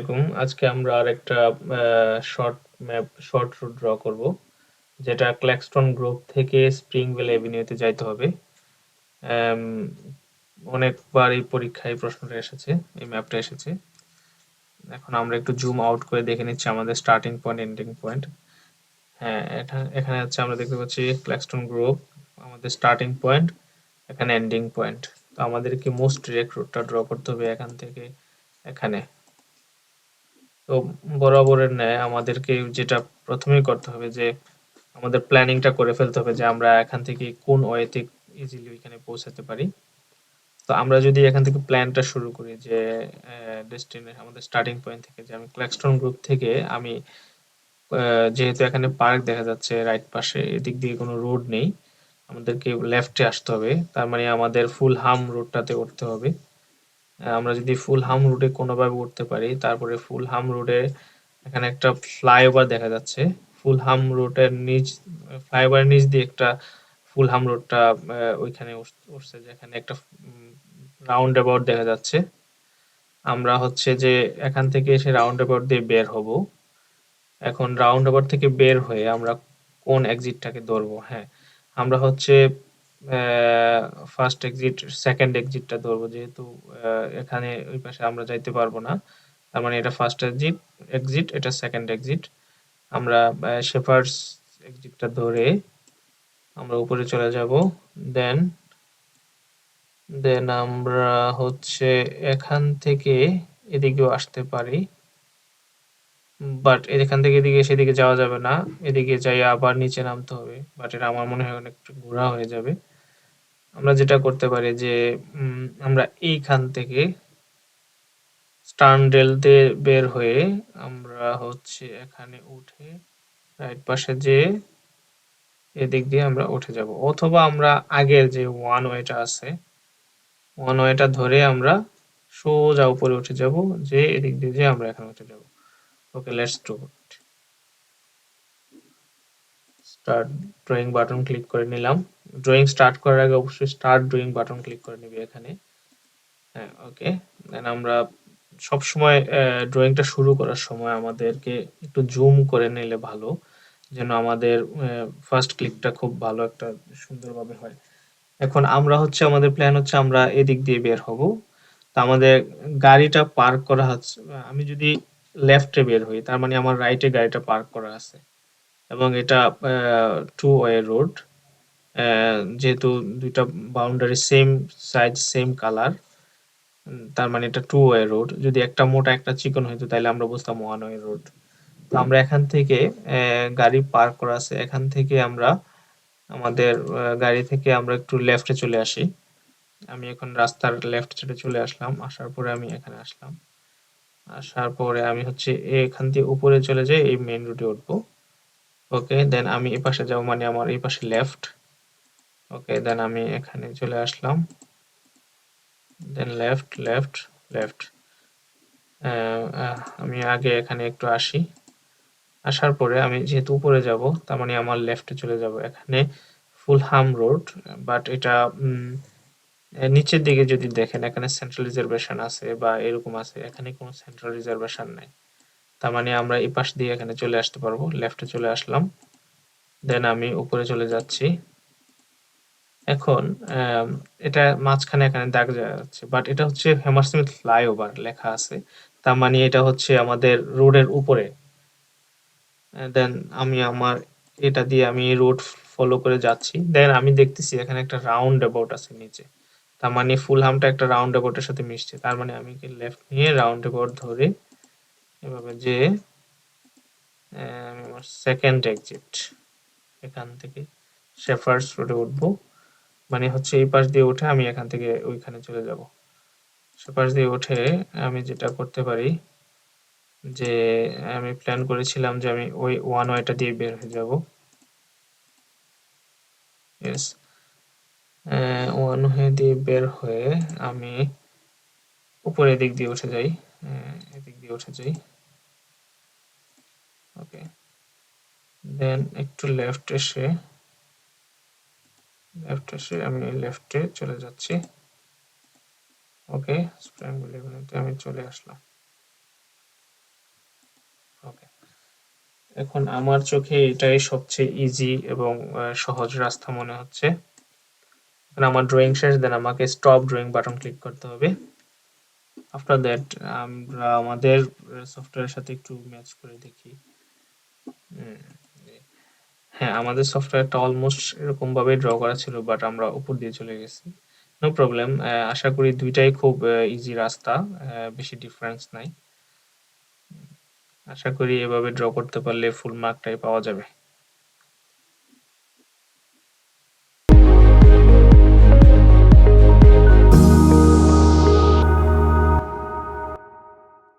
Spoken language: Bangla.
আলাইকুম। আজকে আমরা আরেকটা শর্ট রুট ড্র করব, যেটা ক্ল্যাক্সটন গ্রোভ থেকে স্প্রিংভেল এভিনিউতে যাইতে হবে। আম, অনেকবার এই পরীক্ষায় প্রশ্নটা এসেছে, এই ম্যাপটা এসেছে। এখন আমরা একটু জুম আউট করে দেখে নিচ্ছি আমাদের স্টার্টিং পয়েন্ট, এন্ডিং পয়েন্ট। হ্যাঁ, এখানে হচ্ছে আমরা দেখতে পাচ্ছি ক্ল্যাক্সটন গ্রোভ আমাদের স্টার্টিং পয়েন্ট, এখানে এন্ডিং পয়েন্ট। তো আমাদেরকে মোস্ট ডিরেক্ট রুটটা ড্র করতে হবে এখান থেকে এখানে। তো বরাবরের ন্যায় আমাদেরকে যেটা প্রথমেই করতে হবে যে আমাদের প্ল্যানিংটা করে ফেলতে হবে যে আমরা এখান থেকে কোন ওয়েতে ইজিলি ওইখানে পৌঁছাতে পারি। তো আমরা যদি এখান থেকে প্ল্যানটা শুরু করি যে ডেস্টিনেশন আমাদের স্টার্টিং পয়েন্ট থেকে, যে আমি ক্ল্যাক্সটন গ্রুপ থেকে আমি যেহেতু এখানে পার্ক দেখা যাচ্ছে রাইট পাশে, এদিক দিয়ে কোনো রোড নেই, আমাদেরকে লেফটে আসতে হবে। তার মানে আমাদের ফুলহাম রোডটাতে উঠতে হবে। আমরা যদি ফুলহাম রোডে কোনোভাবে উঠতে পারি, তারপরে ফুলহাম রোডে এখানে একটা ফ্লাইওভার দেখা যাচ্ছে। ফুলহাম রোডের নিচ, ফ্লাইওভারের নিচ দিয়ে একটা ফুলহাম রোডটা ওইখানে উঠছে, যেখানে একটা রাউন্ড অ্যাবাউট দেখা যাচ্ছে। আমরা হচ্ছে যে এখান থেকে এসে রাউন্ড অ্যাবাউট দিয়ে বের হব। এখন রাউন্ড অ্যাবাউট থেকে বের হয়ে আমরা কোন এক্সিটটাকে ধরবো? হ্যাঁ, আমরা হচ্ছে ফার্স্ট এক্সিট, সেকেন্ড এক্সিটটা ধরবো, যেহেতু এখানে ওই পাশে আমরা যাইতে পারবো না। তার মানে এটা ফার্স্ট এক্সিট, এটা সেকেন্ড এক্সিট। আমরা শেফার্ডস এক্সিটটা ধরে আমরা উপরে চলে যাব। দেন দেন আমরা হচ্ছে এখান থেকে এদিকেও আসতে পারি, বাট এখান থেকে এদিকে সেদিকে যাওয়া যাবে না, এদিকে যাই আবার নিচে নামতে হবে। বাট এটা আমার মনে হয় অনেক ঘোরা হয়ে যাবে। আমরা যেটা করতে পারি যে আমরা এইখান থেকে স্টার্নডেল দিয়ে বের হয়ে আমরা হচ্ছে এখানে উঠে রাইট পাশে যে এদিক দিয়ে আমরা উঠে যাব, অথবা আমরা আগের যে ওয়ান ওয়েটা আছে, ওয়ান ওয়েটা ধরে আমরা সোজা উপরে উঠে যাব, যে এদিক দিয়ে যে আমরা এখানে উঠে যাব। Okay, let's do it. Start drawing button click করে নিলাম। ড্রয়িং স্টার্ট করার আগে অবশ্যই স্টার্ট ড্রয়িং বাটন ক্লিক করে নিবি এখানে। হ্যাঁ, ওকে। দেন আমরা সবসময় ড্রয়িংটা শুরু করার সময় আমাদেরকে একটু জুম করে নিলে ভালো, যেন আমাদের ফার্স্ট ক্লিকটা খুব ভালো একটা সুন্দরভাবে হয়। এখন আমরা হচ্ছে আমাদের প্ল্যান হচ্ছে আমরা এদিক দিয়ে বের হব। তো আমাদের গাড়িটা পার্ক করা হচ্ছে, আমি যদি লেফটে বের হই তার মানে আমার রাইটে গাড়িটা পার্ক করা আছে, এবং এটা টু ওয়ে রোড। যেহেতু দুইটা boundary same size same colour, তার মানে এটা টু ওয়ে রোড। যদি একটা মোটা একটা চিকন হইতো তাহলে আমরা বুঝতাম ওয়ান ওয়ে রোড। তো আমরা এখান থেকে গাড়ি পার্ক করা আছে, এখান থেকে আমরা আমাদের গাড়ি থেকে আমরা একটু লেফটে চলে আসি। আমি এখন রাস্তার লেফট সাইডে চলে আসলাম। আসার পরে আমি এখানে আসলাম। আসার পরে আমি হচ্ছে এখান দিয়ে উপরে চলে যাই, এই মেইন রোডে উঠবো। ওকে, দেন আমি এই পাশে যাবো, মানে আমার এই পাশে লেফট। ওকে, দেন আমি এখানে চলে আসলাম। দেন লেফট লেফট লেফট। আমি আগে এখানে একটু আসি। আসার পরে আমি যেহেতু উপরে যাব, তার মানে আমার লেফটে চলে যাব। এখানে ফুলহাম রোড, বাট এটা নিচের দিকে যদি দেখেন এখানে সেন্ট্রাল রিজার্ভেশন আছে বা এরকম আছে, এখানে কোনো সেন্ট্রাল রিজার্ভেশন নাই। তার মানে আমরা এই পাশ দিয়ে এখানে চলে আসতে পারবো। লেফটে চলে আসলাম, দেন আমি উপরে চলে যাচ্ছি। এখন এটা মাঝখানে এখানে দাগ যাচ্ছে, বাট এটা হচ্ছে হ্যামারস্মিথ ফ্লাইওভার লেখা আছে, তার মানে এটা হচ্ছে আমাদের রোডের উপরে। দেন আমি আমার এটা দিয়ে আমি রোড ফলো করে যাচ্ছি। দেন আমি দেখতেছি এখানে একটা রাউন্ড অ্যাবাউট আছে নিচে, তার মানে ফুলহামটা একটা রাউন্ড অ্যাবাউটের সাথে মিশছে। তার মানে আমি কি লেফট নিয়ে রাউন্ড অ্যাবাউট ধরে এভাবে যে আমি আমার সেকেন্ড এক্সিট এখান থেকে শেফার্ডস রোডে উঠবো, মানে হচ্ছে এই পাশ দিয়ে উঠে আমি এখান থেকে ওইখানে চলে যাব। শেফার্ডস দিয়ে উঠে আমি যেটা করতে পারি যে আমি প্ল্যান করেছিলাম যে আমি ওই ওয়ান ওয়েটা দিয়ে বের হয়ে যাব। ইয়েস, ওয়ান ওয়ে দিয়ে বের হয়ে আমি উপরে দিক দিয়ে উঠে যাই, এদিক দিয়ে উঠে যাই। ওকে, দেন একটু লেফট এসে আমি লেফটে চলে যাচ্ছি। ওকে, স্প্রিংভেল এভিনিউতে আমি চলে আসলাম। এখন আমার চোখে এটাই সবচেয়ে ইজি এবং সহজ রাস্তা মনে হচ্ছে। এখন আমার ড্রয়িং শেষ, দেন আমাকে স্টপ ড্রয়িং বাটন ক্লিক করতে হবে। আফটার দ্যাট আমরা আমাদের সফটওয়্যারের সাথে একটু ম্যাচ করে দেখি। হ্যাঁ, আমাদের সফটওয়্যারটা অলমোস্ট এরকম ভাবে ড্র করা ছিল, বাট আমরা উপর দিয়ে চলে গেছি। No problem. আশা করি দুইটাই খুব ইজি রাস্তা, বেশি ডিফারেন্স নাই। আশা করি এভাবে ড্র করতে পারলে ফুল মার্কটাই পাওয়া যাবে।